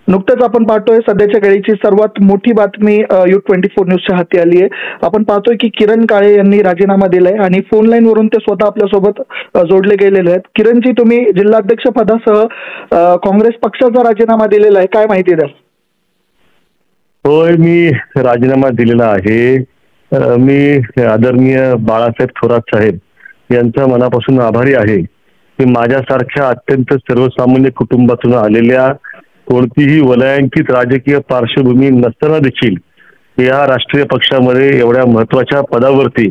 नुकतंच आपण पाहतोय सध्याच्या घडीची सर्वात मोठी बातमी U24 न्यूजच्या हाती आली आहे. आपण पाहतोय की किरण काळे यांनी राजीनामा दिलाय आणि फोन लाईन वरून ते स्वतः आपल्यासोबत जोडले गेलेले आहेत. किरणजी, तुम्ही जिल्हाध्यक्ष पदासह काँग्रेस पक्षाचा राजीनामा दिलेला आहे, काय माहिती द्याल? होय, मी राजीनामा दिलेला आहे. मी आदरणीय बाळासाहेब थोरात साहेब यांचा मनापासून आभारी आहे की माझ्यासारख्या अत्यंत सर्वसामान्य कुटुंबातून आलेल्या, कोणतीही वलयांकित राजकीय पार्श्वभूमी नसताना देखील या राष्ट्रीय पक्षामध्ये एवढ्या महत्वाच्या पदावरती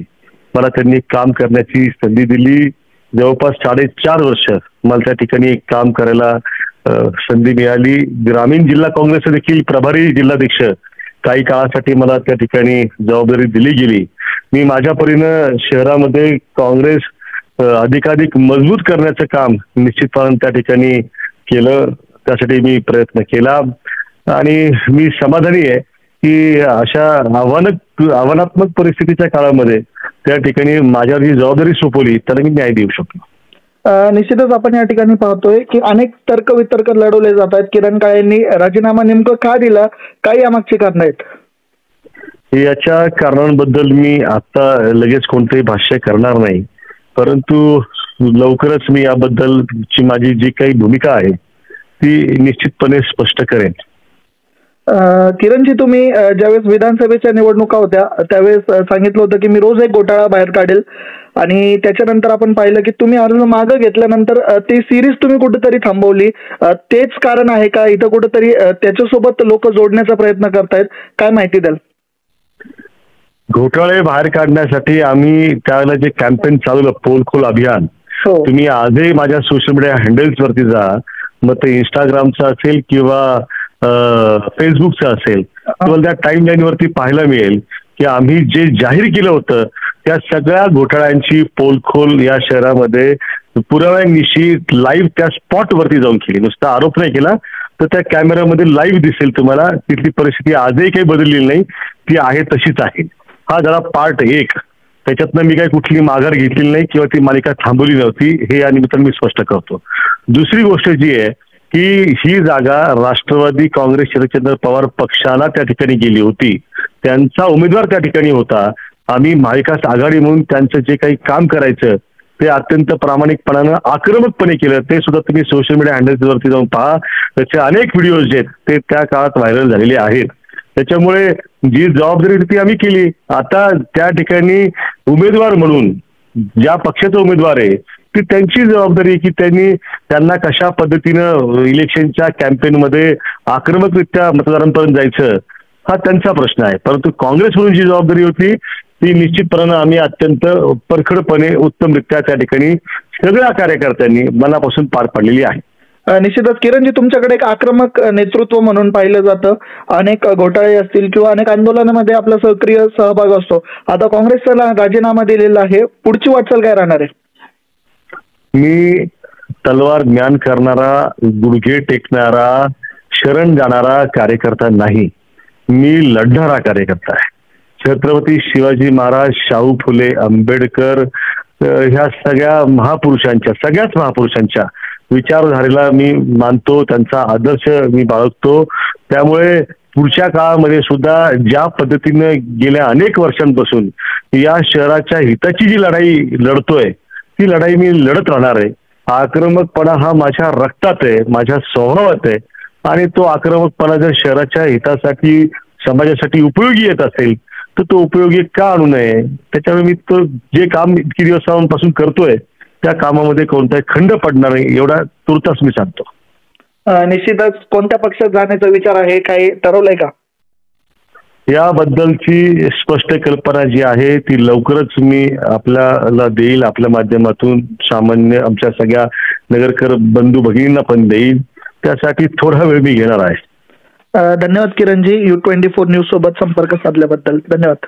मला त्यांनी काम करण्याची संधी दिली. जवळपास 4.5 वर्ष मला त्या ठिकाणी काम करायला संधी मिळाली. ग्रामीण जिल्हा काँग्रेसचे देखील प्रभारी जिल्हाध्यक्ष काही काळासाठी मला त्या ठिकाणी जबाबदारी दिली गेली. मी माझ्या परीनं शहरामध्ये काँग्रेस अधिकाधिक मजबूत करण्याचं काम निश्चितपणे त्या ठिकाणी केलं. त्यासाठी मी प्रयत्न केला आणि मी समाधानी आहे की अशा आव्हानात्मक परिस्थितीच्या काळामध्ये त्या ठिकाणी माझ्यावर जी जबाबदारी सोपवली त्याला मी न्याय देऊ शकलो. निश्चितच आपण या ठिकाणी पाहतोय की अनेक तर्क वितर्क लढवले जात आहेत. किरण काळेंनी राजीनामा नेमकं का दिला, काय यामागची कारण आहेत? याच्या कारणांबद्दल मी आता लगेच कोणतेही भाष्य करणार नाही, परंतु लवकरच मी याबद्दलची माझी जी काही भूमिका आहे ती निश्चितपणे स्पष्ट करेन. किरणजी, तुम्ही ज्यावेळेस विधानसभेच्या निवडणुका होत्या त्यावेळेस सांगितलं होतं की मी रोज एक घोटाळा बाहेर काढेल, आणि त्याच्यानंतर आपण पाहिलं की तुम्ही अर्ज मागे घेतल्यानंतर ती सिरीज तुम्ही कुठेतरी थांबवली. तेच कारण आहे का इथं कुठेतरी त्याच्यासोबत लोक जोडण्याचा प्रयत्न करतायत, काय माहिती द्याल? घोटाळे बाहेर काढण्यासाठी आम्ही त्यावेळेला जे कॅम्पेन चालवलं, पोल खोल अभियान, तुम्ही आजही माझ्या सोशल मीडिया हँडल्स वरती जा, मग ते इंस्टाग्रामचं असेल किंवा फेसबुकचं असेल, तुम्हाला त्या टाइम लाईन वरती पाहायला मिळेल की आम्ही जे जाहीर केलं होतं त्या सगळ्या घोटाळ्यांची पोलखोल या शहरामध्ये पुराव्यांनिशी लाईव्ह त्या स्पॉट वरती जाऊन केली. नुसता आरोप नाही केला तर त्या कॅमेऱ्यामध्ये लाईव्ह दिसेल तुम्हाला. तिथली परिस्थिती आजही काही बदललेली नाही, ती आहे तशीच आहे. हा जरा पार्ट 1. त्याच्यातनं मी काही कुठली माघार घेतलेली नाही किंवा ती मालिका थांबवली नव्हती, हे या निमित्तानं मी स्पष्ट करतो. दुसरी गोष्ट जी आहे की ही जागा राष्ट्रवादी काँग्रेस शरदचंद्र पवार पक्षाला त्या ठिकाणी गेली होती, त्यांचा उमेदवार त्या ठिकाणी होता. आम्ही महाविकास आघाडी म्हणून त्यांचं जे काही काम करायचं ते अत्यंत प्रामाणिकपणानं आक्रमकपणे केलं. ते सुद्धा तुम्ही सोशल मीडिया हँडल्सवरती जाऊन पहा, त्याचे अनेक व्हिडिओज जे आहेत ते त्या काळात व्हायरल झालेले आहेत. त्याच्यामुळे जी जबाबदारी ती आम्ही केली. आता त्या ठिकाणी उमेदवार म्हणून ज्या पक्षाचा उमेदवार आहे ती त्यांची जबाबदारी की त्यांना कशा पद्धतीनं इलेक्शनच्या कॅम्पेनमध्ये आक्रमकरित्या मतदारांपर्यंत जायचं हा त्यांचा प्रश्न आहे. परंतु काँग्रेस म्हणून जी जबाबदारी होती ती निश्चितपणे आम्ही अत्यंत परखडपणे उत्तमरित्या त्या ठिकाणी सगळ्या कार्यकर्त्यांनी मनापासून पार पाडलेली आहे. निश्चितच किरणजी, तुमच्याकडे एक आक्रमक नेतृत्व म्हणून पाहिलं जातं. अनेक घोटाळे असतील किंवा अनेक आंदोलनामध्ये आपला सक्रिय सहभाग असतो. आता काँग्रेसला राजीनामा दिलेला आहे, पुढची वाटचाल काय राहणार आहे? मी तलवार ज्ञान करणारा, गुडघे टेकणारा, शरण जाणारा कार्यकर्ता नाही. मी लढणारा कार्यकर्ता आहे. छत्रपती शिवाजी महाराज, शाहू फुले, आंबेडकर ह्या सगळ्याच महापुरुषांच्या विचारधारेला मी मानतो, त्यांचा आदर्श मी बाळगतो. त्यामुळे पुढच्या काळामध्ये सुद्धा ज्या पद्धतीनं गेल्या अनेक वर्षांपासून या शहराच्या हिताची जी लढाई लढतोय ती लढाई मी लढत राहणार आहे. आक्रमकपणा हा माझ्या रक्तात आहे, माझ्या स्वभावात आहे, आणि तो आक्रमकपणा जर शहराच्या हितासाठी, समाजासाठी उपयोगी येत असेल तर तो उपयोगी का आणू नये. त्याच्यामुळे मी तो जे काम इतकी दिवसांपासून करतोय त्या कामामध्ये कोणताही खंड पडणार नाही एवढा तुर्तास मी सांगतो. निश्चितच कोणत्या पक्षात जाण्याचा विचार आहे, काही ठरवलंय का? याबद्दलची स्पष्ट कल्पना जी आहे ती लवकरच मी आपल्याला देईल, आपल्या माध्यमातून सामान्य आमच्या सगळ्या नगरकर बंधू भगिनींना पण देईल. त्यासाठी थोडा वेळ मी घेणार आहे. धन्यवाद किरणजी, U24 न्यूज सोबत संपर्क साधल्याबद्दल धन्यवाद.